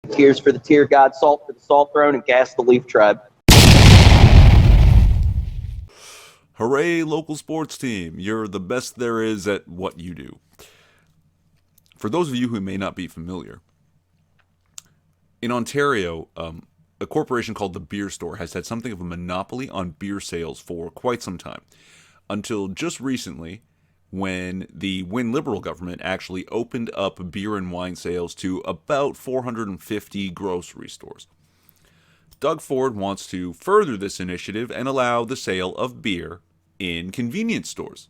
Tears for the Tear God, Salt for the Salt Throne, and Gas the Leaf Tribe. Hooray, local sports team. You're the best there is at what you do. For those of you who may not be familiar, in Ontario, a corporation called the Beer Store has had something of a monopoly on beer sales for quite some time. Until just recently, when the Wynne Liberal government actually opened up beer and wine sales to about 450 grocery stores. Doug Ford wants to further this initiative and allow the sale of beer in convenience stores.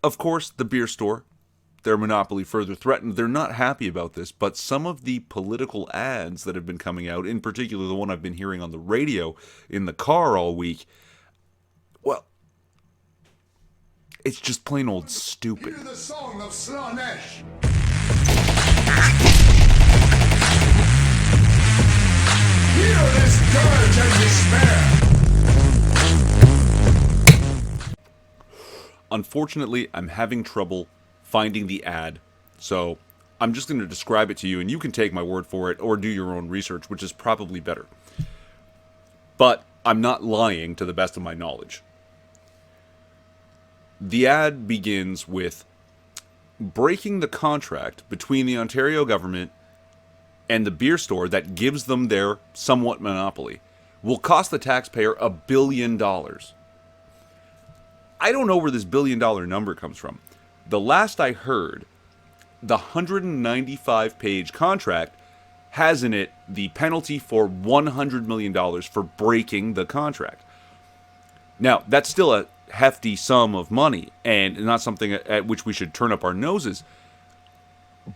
Of course, the beer store, their monopoly further threatened. They're not happy about this, but some of the political ads that have been coming out, in particular the one I've been hearing on the radio in the car all week, well, it's just plain old stupid. Hear the song of Slaanesh. Hear this dirge and despair. Unfortunately, I'm having trouble finding the ad, so I'm just going to describe it to you, and you can take my word for it or do your own research, which is probably better. But I'm not lying to the best of my knowledge. The ad begins with breaking the contract between the Ontario government and the beer store that gives them their somewhat monopoly will cost the taxpayer $1 billion. I don't know where this $1 billion number comes from. The last I heard, the 195-page contract has in it the penalty for $100 million for breaking the contract. Now, that's still a hefty sum of money, and not something at which we should turn up our noses.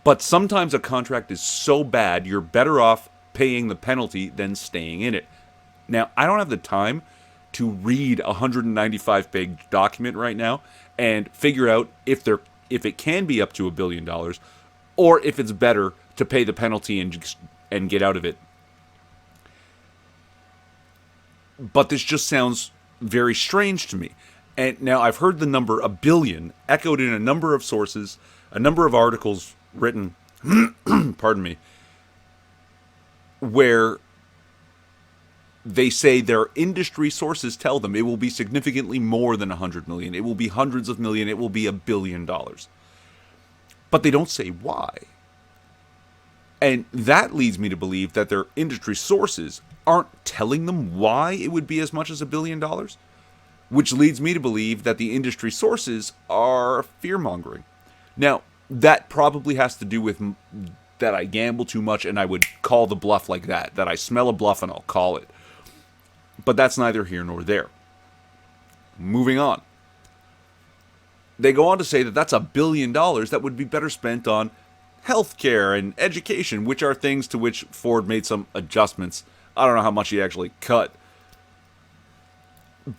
But sometimes a contract is so bad, you're better off paying the penalty than staying in it. Now, I don't have the time to read a 195-page document right now and figure out if it can be up to $1 billion, or if it's better to pay the penalty and get out of it. But this just sounds very strange to me. And now I've heard the number $1 billion echoed in a number of sources, a number of articles written, pardon me, where they say their industry sources tell them it will be significantly more than 100 million. It will be hundreds of million. It will be $1 billion. But they don't say why. And that leads me to believe that their industry sources aren't telling them why it would be as much as $1 billion. Which leads me to believe that the industry sources are fear-mongering. Now, that probably has to do with that I gamble too much and I would call the bluff like that. That I smell a bluff and I'll call it. But that's neither here nor there. Moving on. They go on to say that that's $1 billion that would be better spent on healthcare and education, which are things to which Ford made some adjustments. I don't know how much he actually cut.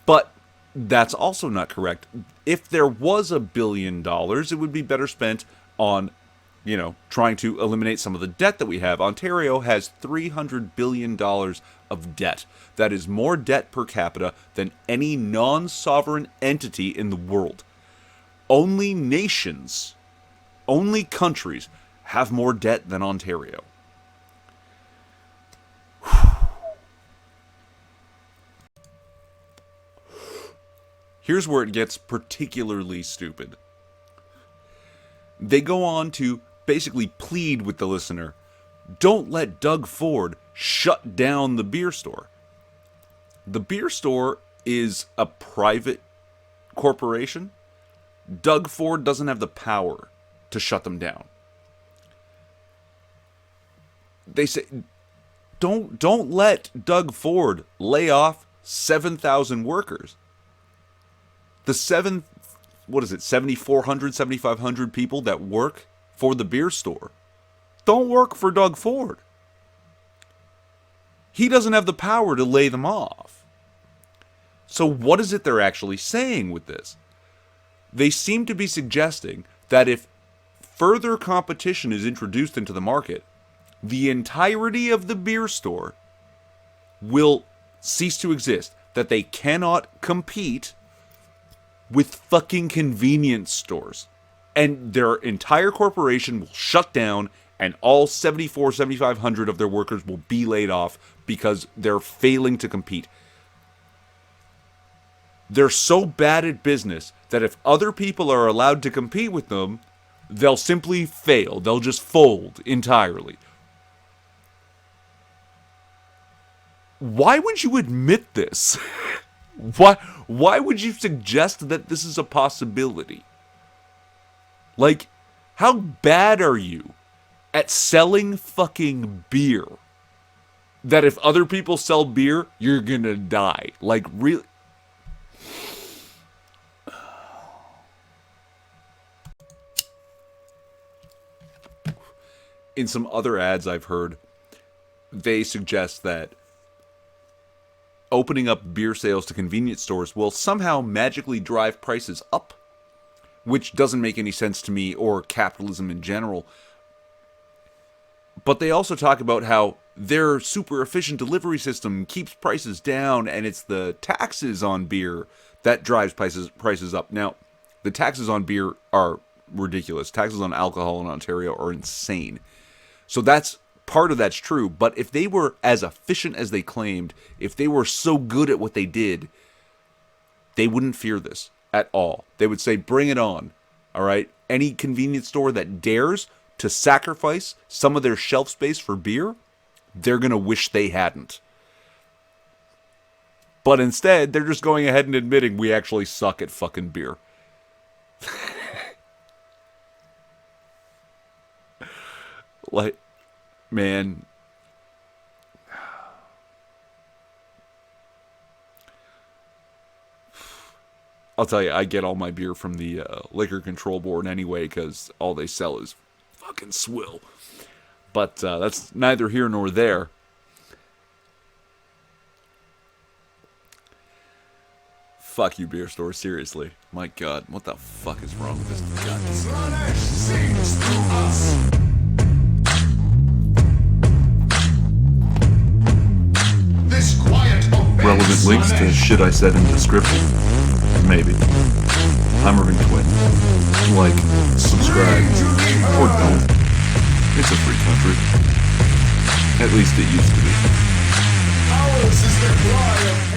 But that's also not correct. If there was $1 billion, it would be better spent on, trying to eliminate some of the debt that we have. Ontario has $300 billion of debt. That is more debt per capita than any non-sovereign entity in the world. Only nations, only countries have more debt than Ontario. Here's where it gets particularly stupid. They go on to basically plead with the listener, don't let Doug Ford shut down the beer store. The beer store is a private corporation. Doug Ford doesn't have the power to shut them down. They say, don't let Doug Ford lay off 7,000 workers. The 7,400, 7,500 people that work for the beer store don't work for Doug Ford. He doesn't have the power to lay them off. So what is it they're actually saying with this? They seem to be suggesting that if further competition is introduced into the market, the entirety of the beer store will cease to exist. That they cannot compete with fucking convenience stores. And their entire corporation will shut down And all 7,500 of their workers will be laid off because they're failing to compete. They're so bad at business that if other people are allowed to compete with them, they'll simply fail. They'll just fold entirely. Why would you admit this? Why would you suggest that this is a possibility? Like, how bad are you at selling fucking beer that if other people sell beer, you're gonna die? Like, really? In some other ads I've heard, they suggest that opening up beer sales to convenience stores will somehow magically drive prices up, which doesn't make any sense to me or capitalism in general. But they also talk about how their super efficient delivery system keeps prices down, and it's the taxes on beer that drives prices up. Now, the taxes on beer are ridiculous. Taxes on alcohol in Ontario are insane. So part of that's true, but if they were as efficient as they claimed, if they were so good at what they did, they wouldn't fear this at all. They would say, bring it on, all right? Any convenience store that dares to sacrifice some of their shelf space for beer, they're going to wish they hadn't. But instead, they're just going ahead and admitting we actually suck at fucking beer. Like, man. I'll tell you, I get all my beer from the Liquor Control Board anyway, because all they sell is fucking swill. But that's neither here nor there. Fuck you, beer store, seriously. My God, what the fuck is wrong with this goddamn... Slaanesh sings to us. This quiet obeys Relevant links to Slaanesh. shit I said in the description. Maybe. I'm Irving Twin. Like, subscribe, or don't. It's a free country. At least it used to be. Ours is the cry of